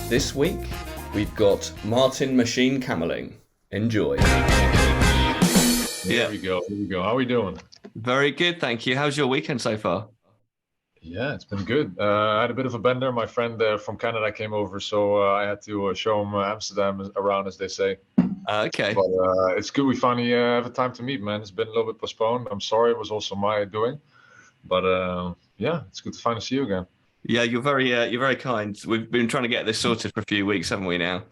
This week, we've got Maarten Machine Kamerling. Enjoy. Here we go. Here we go. How are we doing? Very good, thank you. How's your weekend so far? Yeah, it's been good. I had a bit of a bender. My friend from Canada came over, so I had to show him Amsterdam around, as they say. Okay. But it's good. We finally have a time to meet, man. It's been a little bit postponed. I'm sorry. It was also my doing. But yeah, it's good to finally see you again. Yeah, you're very kind. We've been trying to get this sorted for a few weeks, haven't we now?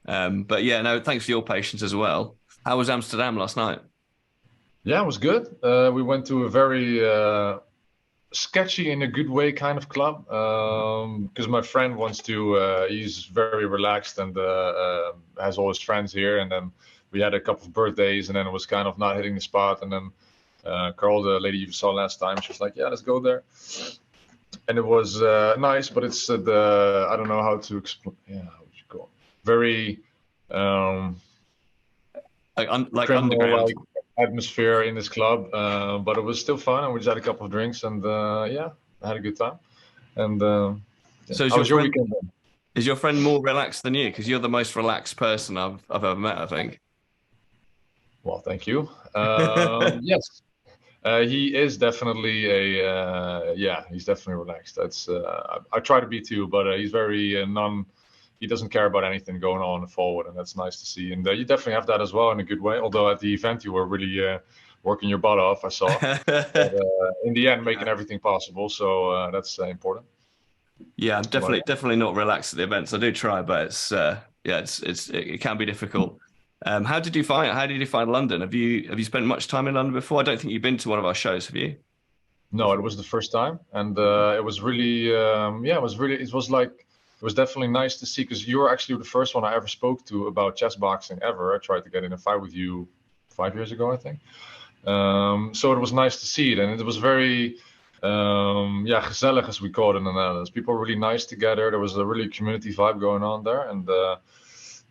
But yeah, no, thanks for your patience as well. How was Amsterdam last night? Yeah, it was good. We went to a very sketchy in a good way kind of club because my friend wants to he's very relaxed and has all his friends here, and then we had a couple of birthdays, and then it was kind of not hitting the spot, and then Carl, the lady you saw last time, she was like, yeah, let's go there, and it was nice, but it's the I don't know how to explain, yeah, how would you call it? Very Like criminal underground. like atmosphere in this club, but it was still fun, and we just had a couple of drinks, and yeah, I had a good time. And yeah. So How was your weekend then? is your friend more relaxed than you? Because you're the most relaxed person I've ever met, I think. Well, thank you. Yes, he is definitely a yeah, he's definitely relaxed. That's I try to be too, but he's very non. He doesn't care about anything going on forward, and that's nice to see. And you definitely have that as well in a good way. Although at the event you were really working your butt off, I saw. But in the end, making everything possible. So that's important. Yeah, I'm But definitely not relaxed at the events. I do try, but it's yeah, it can be difficult. How did you find London? Have you spent much time in London before? I don't think you've been to one of our shows, have you? no, it was the first time, and it was really yeah, it was like it was definitely nice to see because you were actually the first one I ever spoke to about chess boxing ever. I tried to get in a fight with you 5 years ago, I think. So it was nice to see it, and it was very yeah, gezellig as we call it in the Netherlands. People were really nice together. There was a really community vibe going on there, and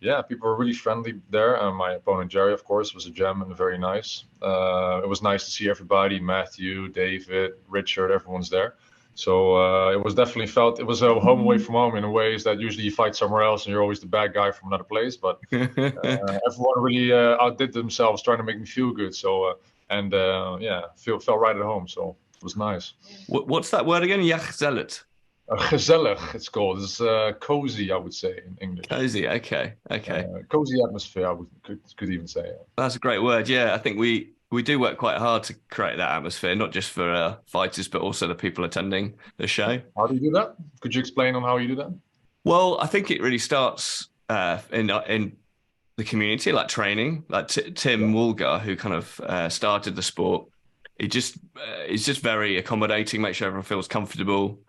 yeah, people were really friendly there. My opponent Jerry, of course, was a gem and very nice. It was nice to see everybody: Matthew, David, Richard, everyone's there. So it was definitely felt it was a home away from home in a ways that usually you fight somewhere else and you're always the bad guy from another place. But everyone really outdid themselves trying to make me feel good. So and yeah, felt right at home. So it was nice. What's that word again? Jachtzellet. Gezellig, it's called. It's cozy, I would say in English. Cozy. Okay. Okay. Cozy atmosphere, could even say. That's a great word. Yeah, I think we do work quite hard to create that atmosphere, not just for fighters, but also the people attending the show. How do you do that? Could you explain on how you do that? Well, I think it really starts in the community, like training, like Tim Woolgar, who kind of started the sport. He just is just very accommodating, make sure everyone feels comfortable.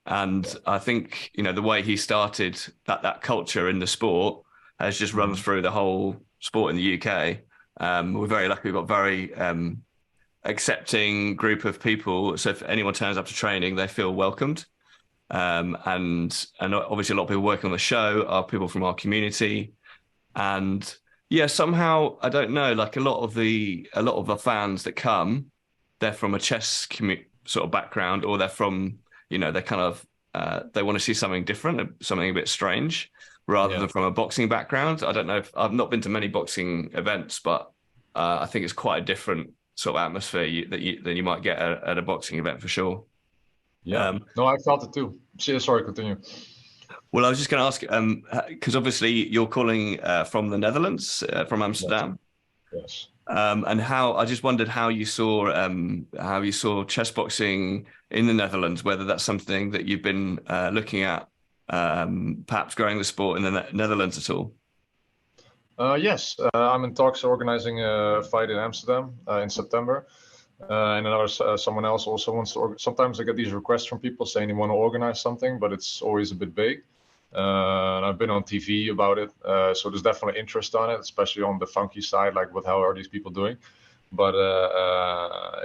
And I think, the way he started that culture in the sport has just run through the whole sport in the UK. We're very lucky. We've got very accepting group of people. So if anyone turns up to training, they feel welcomed. And obviously a lot of people working on the show are people from our community. And yeah, somehow, I don't know, like a lot of the fans that come, they're from a chess sort of background, or they're from, they're kind of, they want to see something different, something a bit strange, rather than from a boxing background. I don't know if I've not been to many boxing events, but I think it's quite a different sort of atmosphere than you might get at a boxing event for sure. Yeah. No, I felt it too. Sorry, continue. Well, I was just going to ask, because obviously you're calling from the Netherlands, from Amsterdam. Yes. And I just wondered how you saw chess boxing in the Netherlands, whether that's something that you've been looking at, perhaps growing the sport in the Netherlands at all. Yes, I'm in talks organizing a fight in Amsterdam in September. And someone else also wants to. Sometimes I get these requests from people saying they want to organize something, but it's always a bit vague. And I've been on TV about it, so there's definitely interest on it, especially on the funky side, like how are these people doing? But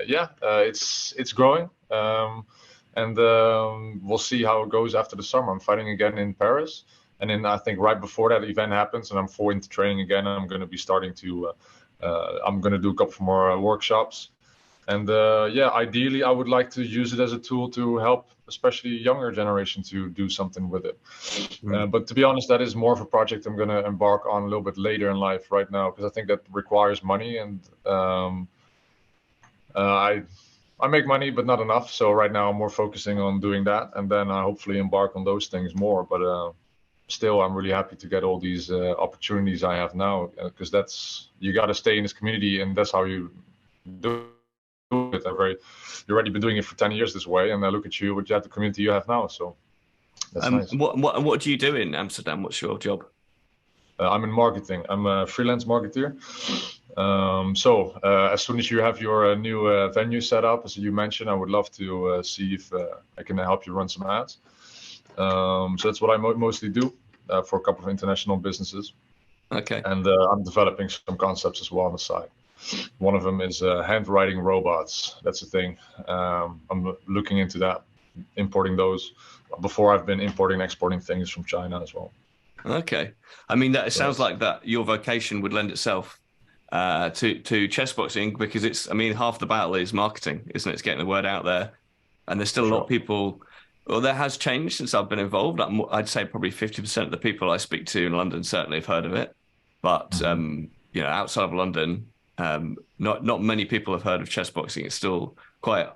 yeah, it's growing, and we'll see how it goes after the summer. I'm fighting again in Paris, and then I think right before that event happens, and I'm full into training again. I'm going to be starting to. I'm going to do a couple more workshops. And yeah, ideally, I would like to use it as a tool to help, especially younger generation, to do something with it. Mm. But to be honest, that is more of a project I'm going to embark on a little bit later in life. Right now, because I think that requires money, and I make money, but not enough. So right now, I'm more focusing on doing that, and then I hopefully embark on those things more. But still, I'm really happy to get all these opportunities I have now, because that's, you got to stay in this community, and that's how you do it. You've already been doing it for 10 years this way, and I look at you, what you have, the community you have now. So that's nice. What do you do in Amsterdam? What's your job? I'm in marketing. I'm a freelance marketeer. So as soon as you have your new venue set up, as you mentioned, I would love to see if I can help you run some ads. So that's what I mostly do for a couple of international businesses. Okay. And I'm developing some concepts as well on the side. One of them is handwriting robots. That's the thing. I'm looking into that, importing those. Before, I've been importing and exporting things from China as well. Okay. I mean, that it sounds Yes. like that your vocation would lend itself to chess boxing, because it's, I mean, half the battle is marketing, isn't it? It's getting the word out there. And there's still a lot of Sure. people. Well, that has changed since I've been involved. I'd say probably 50% of the people I speak to in London certainly have heard of it. But outside of London, not many people have heard of chess boxing. It's still quite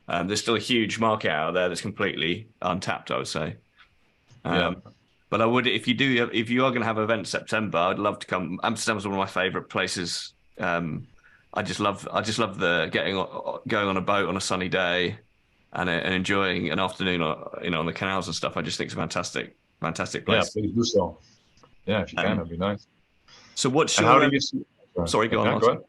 there's still a huge market out there that's completely untapped, I would say. Yeah. But I would, if you are going to have an event in September, I'd love to come. Amsterdam is one of my favorite places. I just love the going on a boat on a sunny day and enjoying an afternoon, on the canals and stuff. I just think it's a fantastic Yeah, place. please do so. Yeah, if you can, that'd be nice. So what's And how your do you see? sorry, go on, Yeah, go Martin. ahead.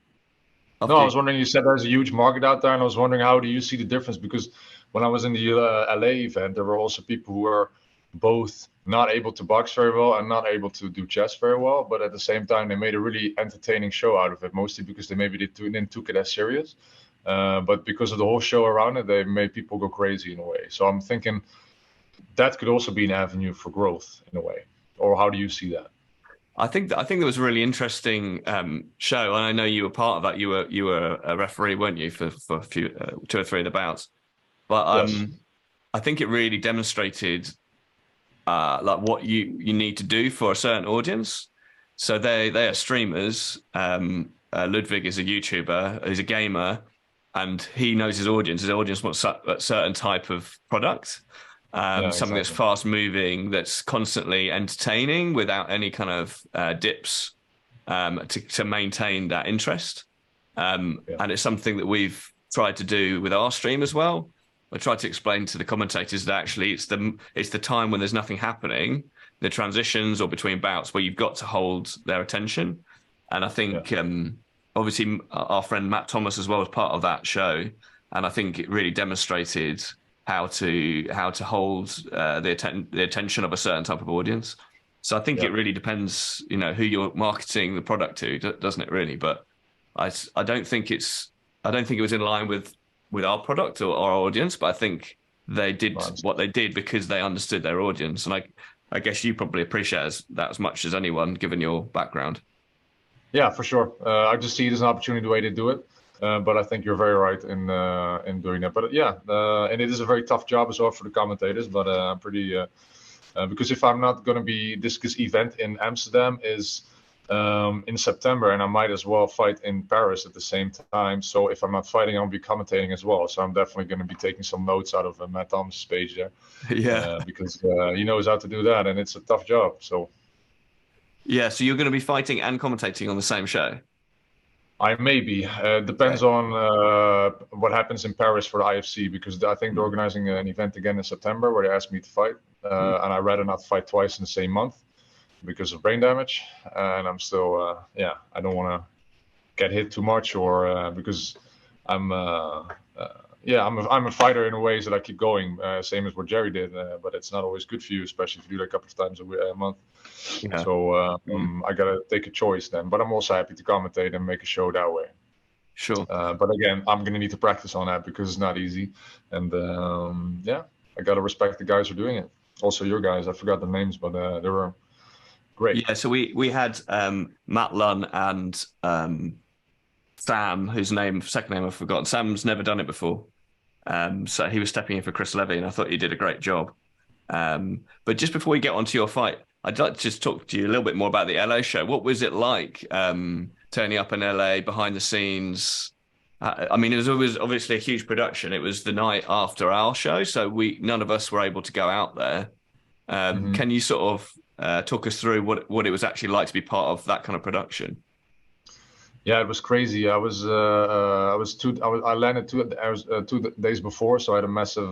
No, After I you. was wondering, you said there's a huge market out there, and I was wondering, how do you see the difference? Because when I was in the LA event, there were also people who were both not able to box very well and not able to do chess very well, but at the same time, they made a really entertaining show out of it, mostly because they maybe didn't took it as serious. But because of the whole show around it, they made people go crazy in a way. So I'm thinking that could also be an avenue for growth in a way. Or how do you see that? I think there was a really interesting show, and I know you were part of that. You were a referee, weren't you, for a few 2 or 3 of the bouts? But Yes. I think it really demonstrated like what you need to do for a certain audience. So they are streamers. Ludwig is a YouTuber, he's a gamer, and he knows his audience. His audience wants a certain type of product, Yeah, something that's exactly. fast moving, that's constantly entertaining without any kind of dips, to maintain that interest. Yeah. And it's something that we've tried to do with our stream as well. I tried to explain to the commentators that actually it's the time when there's nothing happening, the transitions or between bouts, where you've got to hold their attention. And I Yeah. think obviously our friend Matt Thomas as well was part of that show, and I think it really demonstrated how to hold the attention of a certain type of audience. So I think Yeah. it really depends, who you're marketing the product to, doesn't it? Really, but I don't think it was in line with our product or our audience, but I think they did Well, what they did because they understood their audience, and I guess you probably appreciate that as much as anyone, given your background. yeah, for sure. I just see it as an opportunity, the way to do it. But I think you're very right in doing that. But yeah, and it is a very tough job as well for the commentators. But I'm pretty because if I'm not going to be this event in Amsterdam is in September, and I might as well fight in Paris at the same time. So if I'm not fighting, I'll be commentating as well. So I'm definitely going to be taking some notes out of Matt Thomas' page there, Yeah, because he knows how to do that, and it's a tough job. So yeah. So you're going to be fighting and commentating on the same show. I may be. Depends Okay. on what happens in Paris for the IFC, because I think they're Mm. organizing an event again in September where they asked me to fight, Mm. and I'd rather not fight twice in the same month because of brain damage. And I'm still, yeah, I don't want to get hit too much, or because I'm, yeah, I'm a fighter in a ways that I keep going, same as what Jerry did, but it's not always good for you, especially if you do that a couple of times a month. Yeah. So Mm. I gotta take a choice then. But I'm also happy to commentate and make a show that way. Sure. But again, I'm gonna need to practice on that because it's not easy. And yeah, I gotta respect the guys who are doing it. Also, your guys, I forgot the names, but they were great. Yeah. So we had Matt Lunn and Sam, whose second name I've forgotten. Sam's never done it before. So he was stepping in for Chris Levy, and I thought he did a great job. But just before we get onto your fight, I'd like to just talk to you a little bit more about the LA show. What was it like turning up in LA, behind the scenes? I mean, it was always obviously a huge production. It was the night after our show, so none of us were able to go out there. Can you sort of talk us through what it was actually like to be part of that kind of production? Yeah, it was crazy. I landed 2 hours, 2 days before, so I had a massive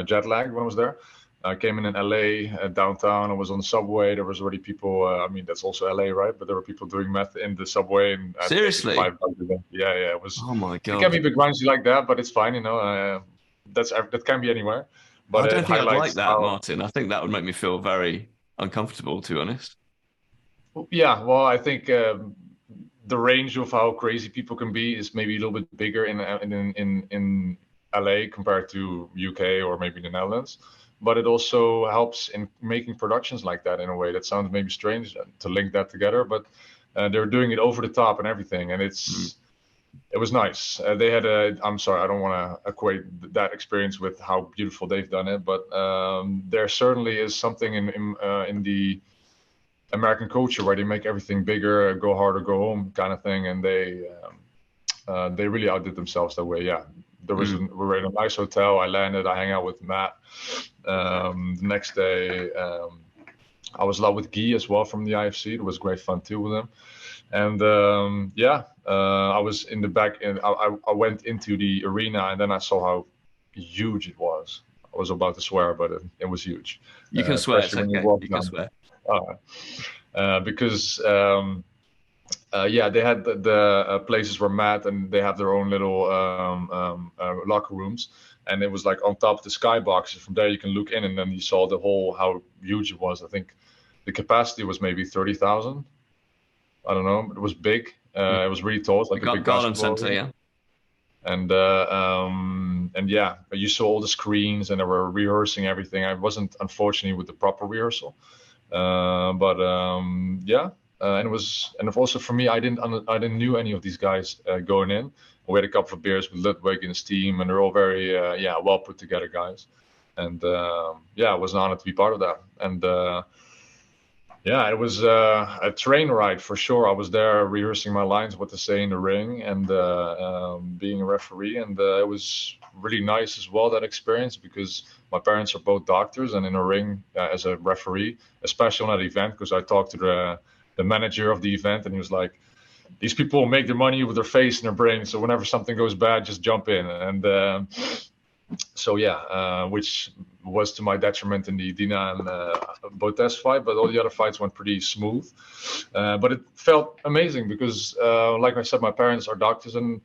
jet lag when I was there. I came in LA, downtown. I was on the subway. There was already people. I mean, that's also LA, right? But there were people doing meth in the subway, and Seriously? $5 a day. Yeah, yeah. It was. Oh my It can God. be a bit grungy like that, but it's fine. That can be anywhere. But I don't it think I'd like highlights that, how. Martin. I think that would make me feel very uncomfortable, to be honest. Yeah, well, I think the range of how crazy people can be is maybe a little bit bigger in LA compared to UK or maybe the Netherlands. But it also helps in making productions like that in a way. That sounds maybe strange to link that together, but they're doing it over the top and everything, and it was nice. They had I'm sorry, I don't want to equate that experience with how beautiful they've done it, but there certainly is something in the American culture where they make everything bigger, go hard or go home kind of thing, and they really outdid themselves that way. Yeah, we were in a nice hotel. I landed. I hang out with Matt. The next day, I was out with Guy as well from the IFC. It was great fun too with him. And I was in the back, and I went into the arena, and then I saw how huge it was. I was about to swear, but it was huge. You can swear. It's Especially when you okay. walk You can down. swear. Because they had the places where Matt and they have their own little locker rooms, and it was like on top of the skybox. From there you can look in, and then you saw the whole how huge it was. I think the capacity was maybe 30,000. I don't know, but it was big. It was really tall, it's like a big Garland basketball Center, arena. yeah. And yeah, you saw all the screens, and they were rehearsing everything. I wasn't unfortunately with the proper rehearsal. And it was, and also for me, I didn't knew any of these guys going in. We had a couple of beers with Ludwig and his team, and they're all very well put together guys. And it was an honor to be part of that. And it was a train ride for sure. I was there rehearsing my lines, what to say in the ring, and being a referee. And it was really nice as well, that experience, because my parents are both doctors, and in a ring as a referee, especially on that event, because I talked to the manager of the event, and he was like, these people make their money with their face and their brain, so whenever something goes bad, just jump in. And which was to my detriment in the Dina and Botes fight, but all the other fights went pretty smooth. But it felt amazing because, like I said, my parents are doctors, and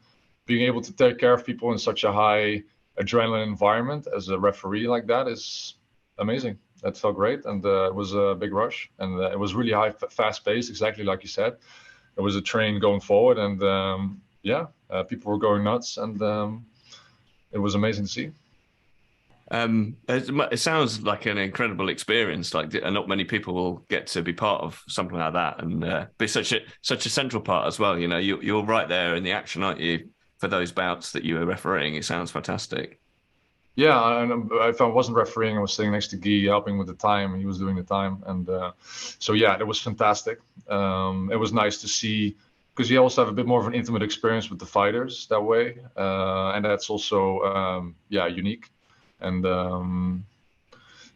being able to take care of people in such a high adrenaline environment as a referee like that is amazing. That felt great, and it was a big rush, and it was really high, fast paced, exactly like you said. There was a train going forward, and people were going nuts, and it was amazing to see. It sounds like an incredible experience. Like, not many people will get to be part of something like that, and be such a central part as well. You know, you're right there in the action, aren't you? For those bouts that you were refereeing, it sounds fantastic. Yeah, and if I wasn't refereeing, I was sitting next to Guy, helping with the time. He was doing the time, and it was fantastic. It was nice to see, because you also have a bit more of an intimate experience with the fighters that way, and that's also unique. And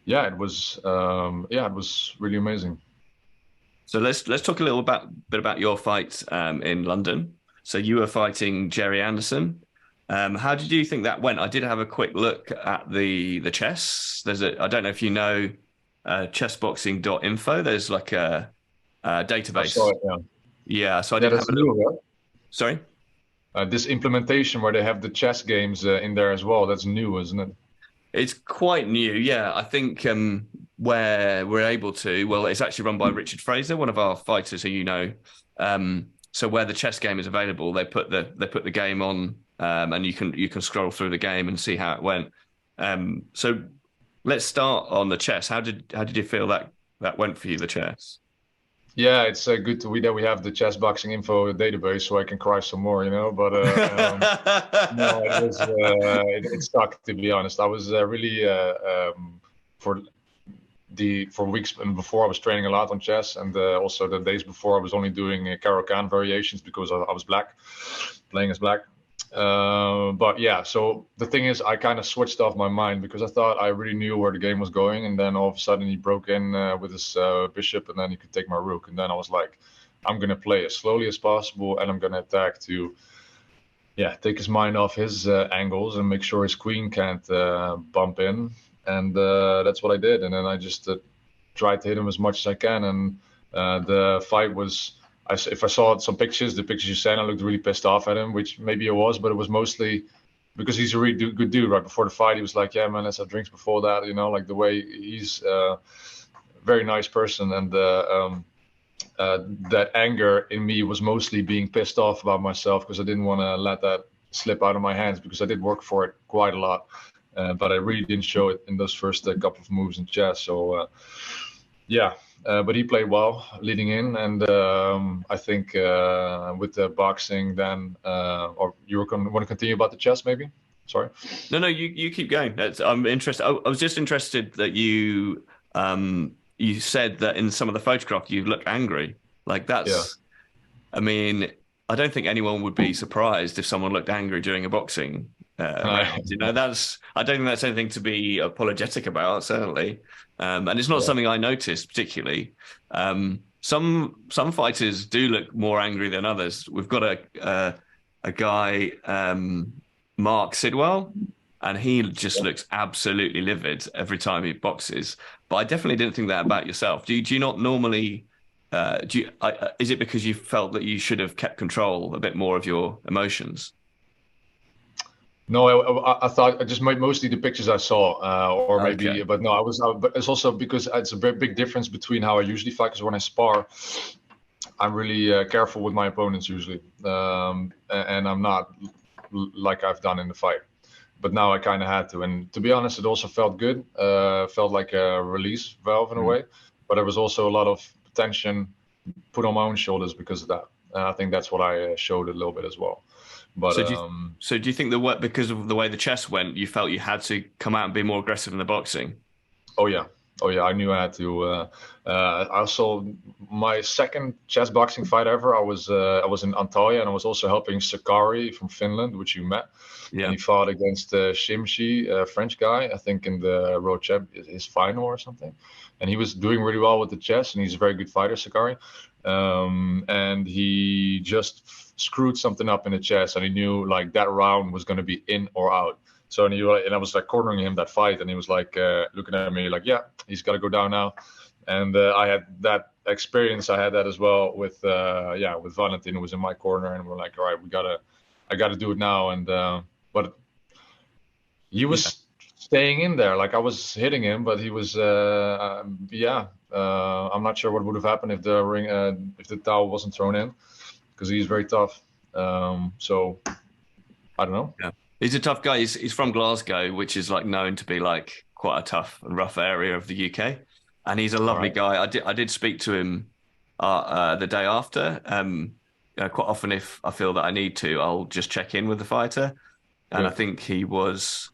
it was really amazing. So let's talk a little bit about your fight in London. So you were fighting Jerry Anderson. How did you think that went? I did have a quick look at the chess. I don't know if you know chessboxing.info. There's like a database. I saw it, yeah. Yeah, so I did have a new, look. right? Sorry? This implementation where they have the chess games in there as well, that's new, isn't it? It's quite new, yeah. I think where we're able to, well, it's actually run by Richard Fraser, one of our fighters who you know. So where the chess game is available, they put the game on, and you can scroll through the game and see how it went. So let's start on the chess. How did you feel that went for you, the chess? Yeah, it's good that we have the chess boxing info database, so I can cry some more, But no, it was it sucked, to be honest. I was really for for weeks and before I was training a lot on chess, and also the days before I was only doing Caro-Kann variations because I was black, playing as black. But yeah, so the thing is, I kind of switched off my mind because I thought I really knew where the game was going, and then all of a sudden he broke in with his bishop, and then he could take my rook, and then I was like, I'm gonna play as slowly as possible, and I'm gonna attack to, yeah, take his mind off his angles and make sure his queen can't bump in, and that's what I did, and then I just tried to hit him as much as I can, and the fight was. If I saw some pictures, the pictures you sent, I looked really pissed off at him, which maybe it was, but it was mostly because he's a really good dude. Right before the fight, he was like, "Yeah, man, let's have drinks before that." Like the way he's a very nice person, and that anger in me was mostly being pissed off about myself because I didn't want to let that slip out of my hands because I did work for it quite a lot, but I really didn't show it in those first couple of moves in chess. So yeah. But he played well leading in, and I think with the boxing, then, or you were going to want to continue about the chess, maybe? Sorry. No, you keep going. I'm interested. I was just interested that you said that in some of the photograph you look angry. Like Yeah. that's, I mean, I don't think anyone would be surprised if someone looked angry during a boxing round. That's, I don't think that's anything to be apologetic about, certainly. And it's not Yeah. something I noticed particularly. Some fighters do look more angry than others. We've got a guy, Mark Sidwell, and he just looks absolutely livid every time he boxes. But I definitely didn't think that about yourself. Do you not normally? Is it because you felt that you should have kept control a bit more of your emotions? No, I thought I just mostly the pictures I saw, or maybe, Okay. but no, but it's also because it's a very big difference between how I usually fight. Because when I spar, I'm really careful with my opponents usually, and I'm not like I've done in the fight. But now I kind of had to, and to be honest, it also felt good. Felt like a release valve in a Mm. way, but there was also a lot of tension put on my own shoulders because of that. And I think that's what I showed a little bit as well. But So do you, so do you think because of the way the chess went, you felt you had to come out and be more aggressive in the boxing? oh yeah, oh yeah, I knew I had to. Also, my second chess boxing fight ever, I was in Antalya, and I was also helping Sakari from Finland, which you met, and Yeah. he fought against Shimshi, a French guy, I think in the World Chess, his final or something, and he was doing really well with the chess, and he's a very good fighter, Sakari, and he just screwed something up in the chess, and he knew like that round was going to be in or out. So and I was like cornering him that fight, and he was like looking at me like, yeah, he's got to go down now. And I had that experience. I had that as well with with Valentin, who was in my corner, and we're like, all right, I gotta do it now. And but he Yeah. was staying in there. Like I was hitting him, but he was I'm not sure what would have happened if the ring if the towel wasn't thrown in because he's very tough. So I don't know. Yeah. He's a tough guy. He's from Glasgow, which is like known to be like quite a tough and rough area of the UK. And he's a All lovely right. guy. I did speak to him the day after. Quite often, if I feel that I need to, I'll just check in with the fighter. And I Good. think he was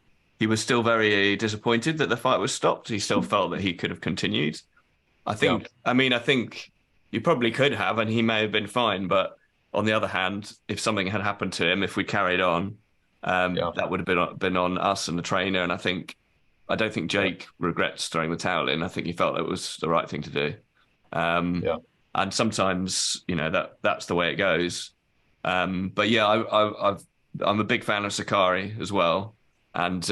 still very disappointed that the fight was stopped. He still felt that he could have continued. Yeah. I think you probably could have, and he may have been fine. But on the other hand, if something had happened to him, if we carried on, Yeah. that would have been on us and the trainer. And I don't think Yeah. Jake regrets throwing the towel in. I think he felt it was the right thing to do. Um, Yeah. and sometimes, that's the way it goes. But yeah, I'm a big fan of Sakari as well. And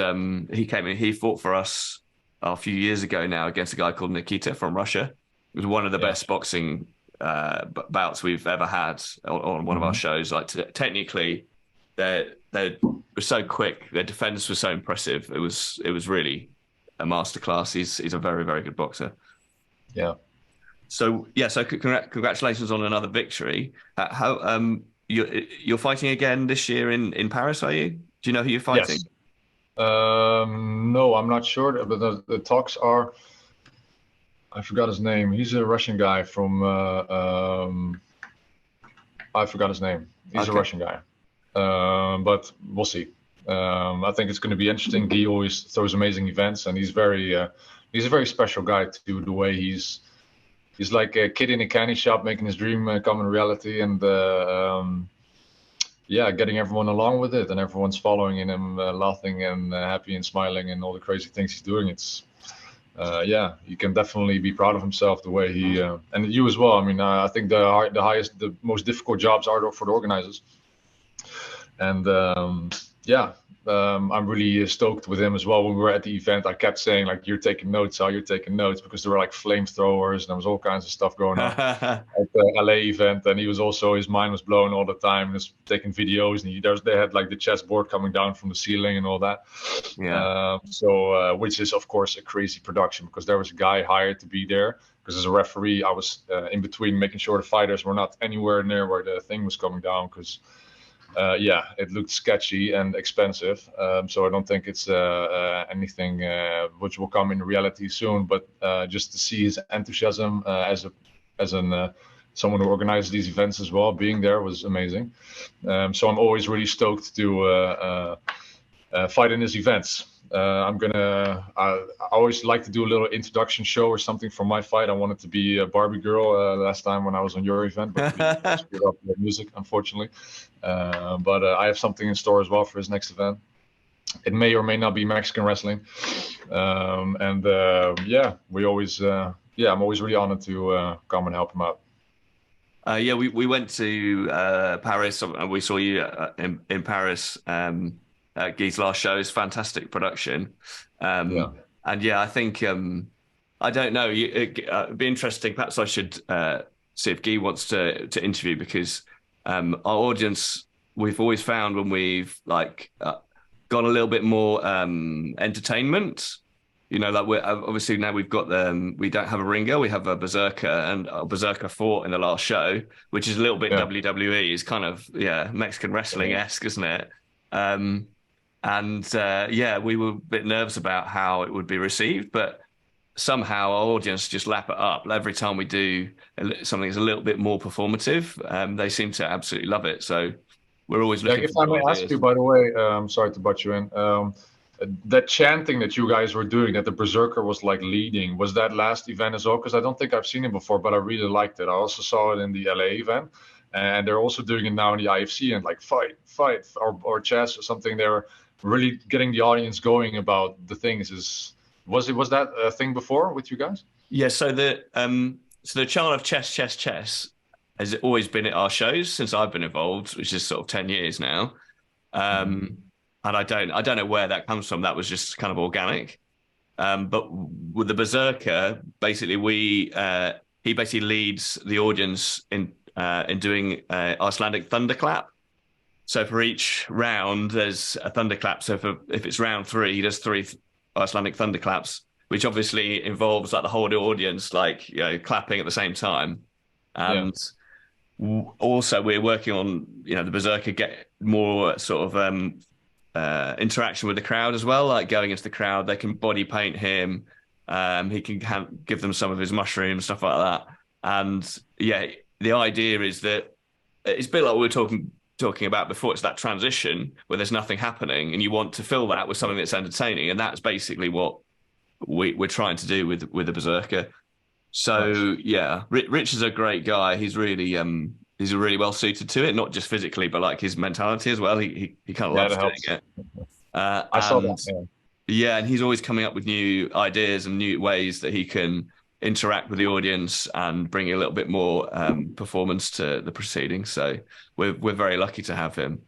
he came in, he fought for us a few years ago now against a guy called Nikita from Russia. It was one of the Yeah. best boxing bouts we've ever had on one of our Hmm. shows. Like technically, they were so quick. Their defense was so impressive. It was really a masterclass. He's a very very good boxer. Yeah. So yeah, so congratulations on another victory. How you're fighting again this year in Paris, are you? Do you know who you're fighting? Yes. No, I'm not sure, but the talks are. I forgot his name. He's a Russian guy from. I forgot his name. He's a Okay. Russian guy, but we'll see. I think it's going to be interesting. Guy always throws amazing events, and he's a very special guy too. The way he's like a kid in a candy shop making his dream come in reality, and yeah, getting everyone along with it, and everyone's following in him, laughing and happy and smiling, and all the crazy things he's doing. It's yeah, you can definitely be proud of himself the way he and you as well. I mean, I think the most difficult jobs are for the organizers, and yeah, I'm really stoked with him as well. When we were at the event, I kept saying like, "You're taking notes, you're taking notes," because there were like flamethrowers and there was all kinds of stuff going on at the LA event, and he was also, his mind was blown all the time. He was taking videos, and they had like the chessboard coming down from the ceiling and all that. Yeah. So which is of course a crazy production, because there was a guy hired to be there, because as a referee I was in between making sure the fighters were not anywhere near where the thing was coming down, because yeah, it looked sketchy and expensive. So I don't think it's anything which will come in reality soon. But just to see his enthusiasm as someone who organizes these events as well, being there was amazing. So I'm always really stoked to fight in his events. I always like to do a little introduction show or something for my fight. I wanted to be a Barbie girl last time when I was on your event, but we screwed up the music, unfortunately. But I have something in store as well for his next event. It may or may not be Mexican wrestling. And yeah, yeah, I'm always really honored to come and help him out. Yeah, we went to Paris, and we saw you in Paris. Guy's last show is fantastic production. Yeah. And yeah, I think I don't know. It'd be interesting. Perhaps I should see if Guy wants to interview, because our audience, we've always found when we've like gone a little bit more entertainment. You know, like we're obviously now we've got we don't have a ringer, we have a berserker, and Berserker fought in the last show, which is a little bit Yeah. WWE, is kind of Mexican wrestling-esque, isn't it? And yeah, we were a bit nervous about how it would be received, but somehow our audience just lap it up. Every time we do something that's a little bit more performative, they seem to absolutely love it. So we're always looking If for I new may ask ideas. you, by the way, sorry to butt you in. That chanting that you guys were doing, that the Berserker was like leading, was that last event as well? Because I don't think I've seen it before, but I really liked it. I also saw it in the LA event, and they're also doing it now in the IFC, and like fight, fight, or chess or something. They're really getting the audience going about the things. Was that a thing before with you guys? Yeah, so the chant of chess, chess, chess has always been at our shows since I've been involved, which is sort of 10 years now. And I don't know where that comes from. That was just kind of organic. But with the Berserker, basically he basically leads the audience in doing Icelandic thunderclap. So for each round, there's a thunderclap. So if it's round 3, he does 3 Icelandic thunderclaps, which obviously involves like the whole audience, like clapping at the same time. And also we're working on the Berserker get more sort of interaction with the crowd as well, like going into the crowd. They can body paint him. He can give them some of his mushrooms, stuff like that. And yeah, the idea is that it's a bit like we were talking about before. It's that transition where there's nothing happening, and you want to fill that with something that's entertaining, and that's basically what we're trying to do with the Berserker. So nice. Yeah, Rich is a great guy. He's really well suited to it, not just physically, but like his mentality as well. He kind of loves doing it. I saw that. Yeah, and he's always coming up with new ideas and new ways that he can interact with the audience and bring a little bit more performance to the proceedings. So we're very lucky to have him.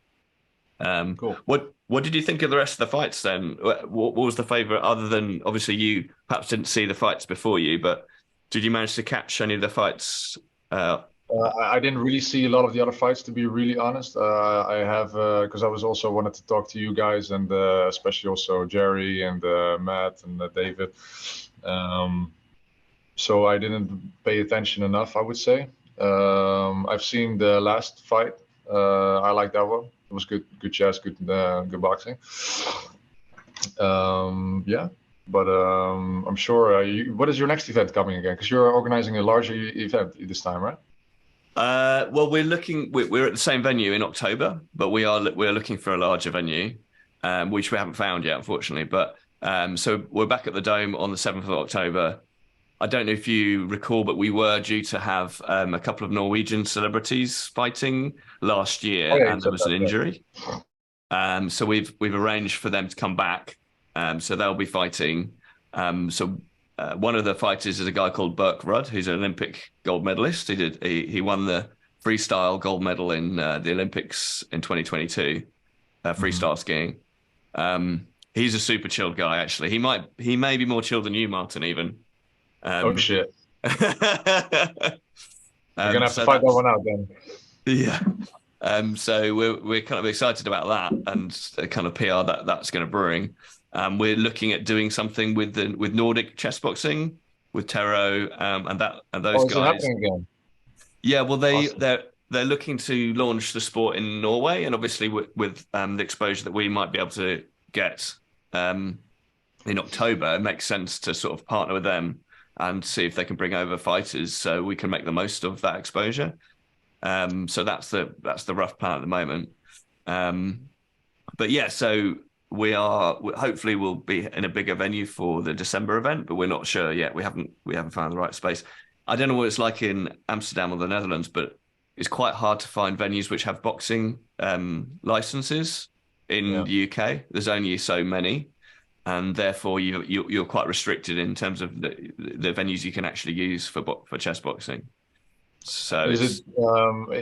Cool. What did you think of the rest of the fights then? What was the favorite, other than obviously you perhaps didn't see the fights before you, but did you manage to catch any of the fights? I didn't really see a lot of the other fights, to be really honest. I have because I was also wanted to talk to you guys, and especially also Jerry and Matt and David. So I didn't pay attention enough, I would say. I've seen the last fight. I like that one. It was good chess, good boxing. Yeah. But I'm sure. What is your next event coming again? Because you're organizing a larger event this time, right? Well, we're at the same venue in October, but we're looking for a larger venue, which we haven't found yet, unfortunately. But so we're back at the Dome on the 7th of October. I don't know if you recall, but we were due to have a couple of Norwegian celebrities fighting last Oh year, yeah, you and there said was that. an Yeah. injury. So we've arranged for them to come back. So they'll be fighting. One of the fighters is a guy called Burke Rudd, who's an Olympic gold medalist. He won the freestyle gold medal in the Olympics in 2022, Hmm. freestyle skiing. He's a super chilled guy, actually. He may be more chilled than you, Martin, even. Oh Um, shit. We're gonna have to so fight that that's one out then. yeah. So we're kind of excited about that and the kind of PR that's going to bring. We're looking at doing something with Nordic chessboxing, with Tero, and those Oh, is it guys. happening again? Yeah, well Awesome. they're looking to launch the sport in Norway, and obviously with the exposure that we might be able to get um, in October, it makes sense to sort of partner with them and see if they can bring over fighters so we can make the most of that exposure. So that's the rough plan at the moment. Um, but yeah, so hopefully we'll be in a bigger venue for the December event, but we're not sure yet. We haven't found the right space. I don't know what it's like in Amsterdam or the Netherlands, but it's quite hard to find venues which have boxing licenses in Yeah. the UK. There's only so many, and therefore you're quite restricted in terms of the venues you can actually use for chess boxing. So Is it? it's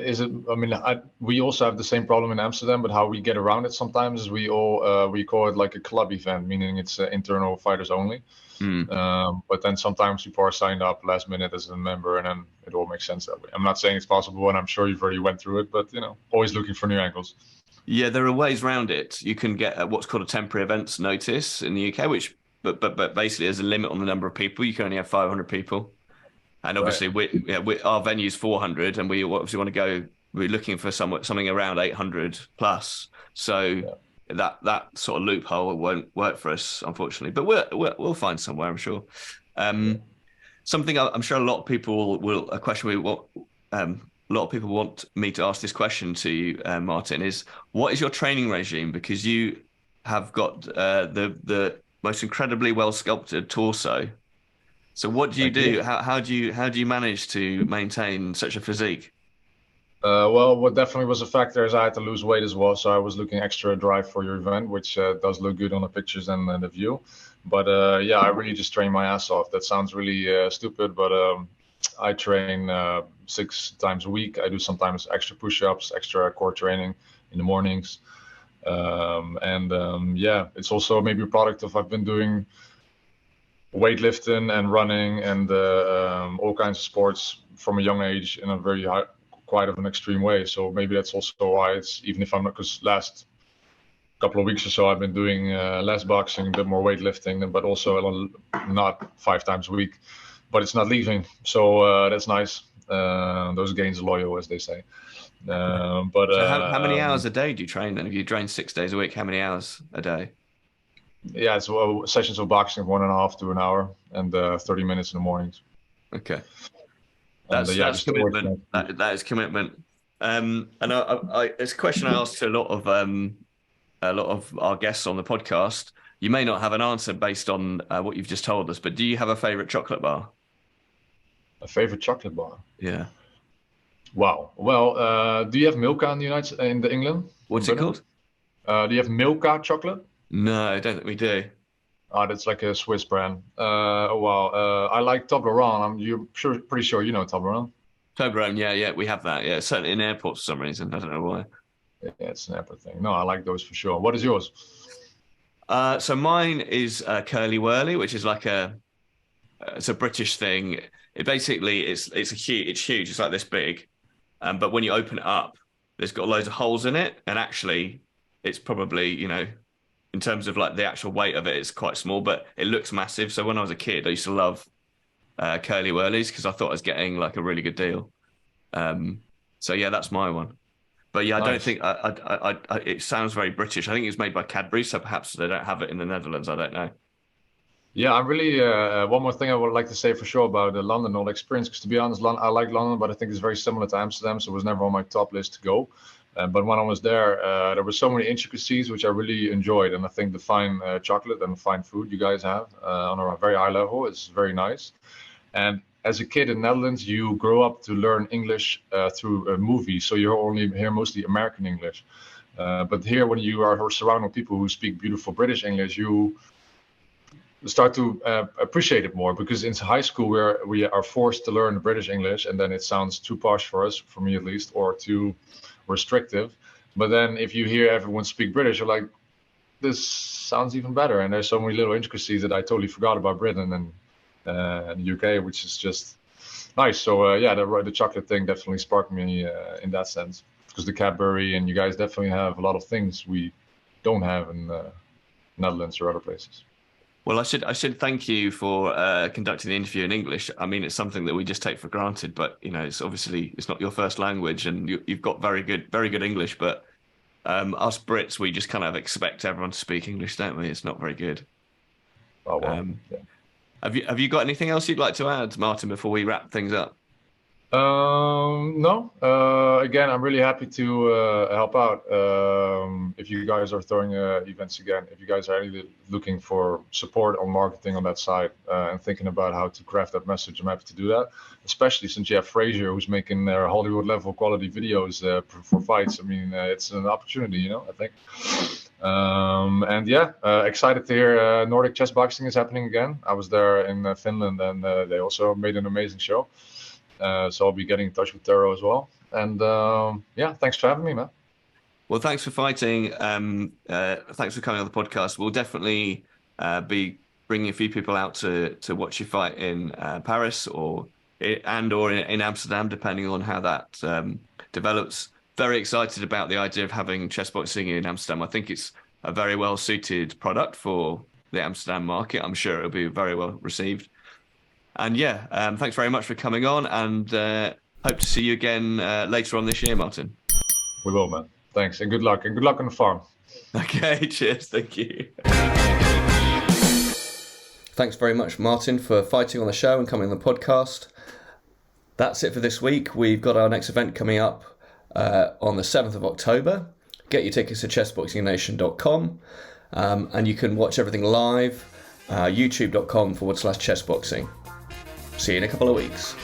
Is it? I mean, we also have the same problem in Amsterdam, but how we get around it sometimes is we call it like a club event, meaning it's internal fighters only. mm. But then sometimes people are signed up last minute as a member, and then it all makes sense that way. I'm not saying it's possible, and I'm sure you've already went through it, but always looking for new angles. Yeah, there are ways around it. You can get what's called a temporary events notice in the UK, which but basically there's a limit on the number of people. You can only have 500 people, and Right. obviously our venue's 400, and we obviously want to go. We're looking for something around 800 plus. So Yeah. that sort of loophole won't work for us, unfortunately. But we'll find somewhere, I'm sure. Yeah. Um, Something I'm sure a lot of people will a question we want a lot of people want me to ask this question to you, Martin, is what is your training regime? Because you have got the most incredibly well sculpted torso. So what do you Thank you. do? How do you manage to maintain such a physique? Well, what definitely was a factor is I had to lose weight as well, so I was looking extra dry for your event, which does look good on the pictures and the view. But yeah, I really just train my ass off. That sounds really stupid, but I train 6 times a week. I do sometimes extra push-ups, extra core training in the mornings. Yeah, it's also maybe a product of I've been doing weightlifting and running and all kinds of sports from a young age in a very high, quite of an extreme way. So maybe that's also why it's, even if I'm not, because last couple of weeks or so I've been doing less boxing, a bit more weightlifting, but also not 5 times a week. But it's not leaving, so that's nice. Those gains loyal, as they say. But So how many hours a day do you train then? If you train 6 days a week, how many hours a day? Yeah, it's sessions of boxing, 1.5 to an hour, and 30 minutes in the mornings. Okay, And that's yeah, that's just towards commitment. next week. That is commitment. And it's a question I ask to a lot of our guests on the podcast. You may not have an answer based on what you've just told us, but do you have a favorite chocolate bar? A favorite chocolate bar. Yeah. Wow. Well, do you have Milka in the England in What's it Britain? called? Do you have Milka chocolate? No, I don't think we do. That's like a Swiss brand. Oh wow. I like Toblerone. Pretty sure you know Toblerone. Toblerone, yeah, yeah, we have that. Yeah, certainly in airports for some reason. I don't know why. Yeah, it's an Apple thing. No, I like those for sure. What is yours? So mine is Curly Whirly, which is like it's a British thing. It's huge. It's like this big, but when you open it up, there's got loads of holes in it, and actually, it's probably in terms of like the actual weight of it, it's quite small, but it looks massive. So when I was a kid, I used to love Curly Whirlies because I thought I was getting like a really good deal. Um, so yeah, that's my one. But yeah, I don't Nice. think it sounds very British. I think it's made by Cadbury, so perhaps they don't have it in the Netherlands. I don't know. Yeah, I'm really. One more thing I would like to say for sure about the London whole experience, because to be honest, I like London, but I think it's very similar to Amsterdam, so it was never on my top list to go. But when I was there were so many intricacies which I really enjoyed, and I think the fine chocolate and fine food you guys have on a very high level is very nice. And as a kid in Netherlands, you grow up to learn English through a movie, so you only hear mostly American English. But here, when you are surrounded with people who speak beautiful British English, you start to appreciate it more, because in high school we are forced to learn British English, and then it sounds too posh for us, for me at least, or too restrictive. But then if you hear everyone speak British, you're like, this sounds even better. And there's so many little intricacies that I totally forgot about Britain and the UK, which is just nice. So yeah, the chocolate thing definitely sparked me in that sense, because the Cadbury and you guys definitely have a lot of things we don't have in Netherlands or other places. Well, I should thank you for conducting the interview in English. I mean, it's something that we just take for granted, but it's obviously it's not your first language, and you've got very good English. But us Brits, we just kind of expect everyone to speak English, don't we? It's not very good. Oh well. Um, Yeah. have you got anything else you'd like to add, Martin, before we wrap things up? No. Again, I'm really happy to help out. If you guys are throwing events again, if you guys are really looking for support on marketing on that side and thinking about how to craft that message, I'm happy to do that. Especially since you have Fraser, who's making their Hollywood level quality videos for fights. I mean, it's an opportunity, I think. And yeah, excited to hear Nordic chess boxing is happening again. I was there in Finland, and they also made an amazing show. So I'll be getting in touch with Taro as well. And yeah, thanks for having me, man. Well, thanks for fighting. Thanks for coming on the podcast. We'll definitely be bringing a few people out to watch you fight in Paris or in Amsterdam, depending on how that develops. Very excited about the idea of having chess boxing in Amsterdam. I think it's a very well suited product for the Amsterdam market. I'm sure it'll be very well received. And yeah, thanks very much for coming on, and hope to see you again later on this year, Martin. We will, man. Thanks, and good luck. And good luck on the farm. Okay, cheers. Thank you. Thanks very much, Martin, for fighting on the show and coming on the podcast. That's it for this week. We've got our next event coming up on the 7th of October. Get your tickets to chessboxingnation.com, and you can watch everything live, youtube.com/chessboxing. See you in a couple of weeks.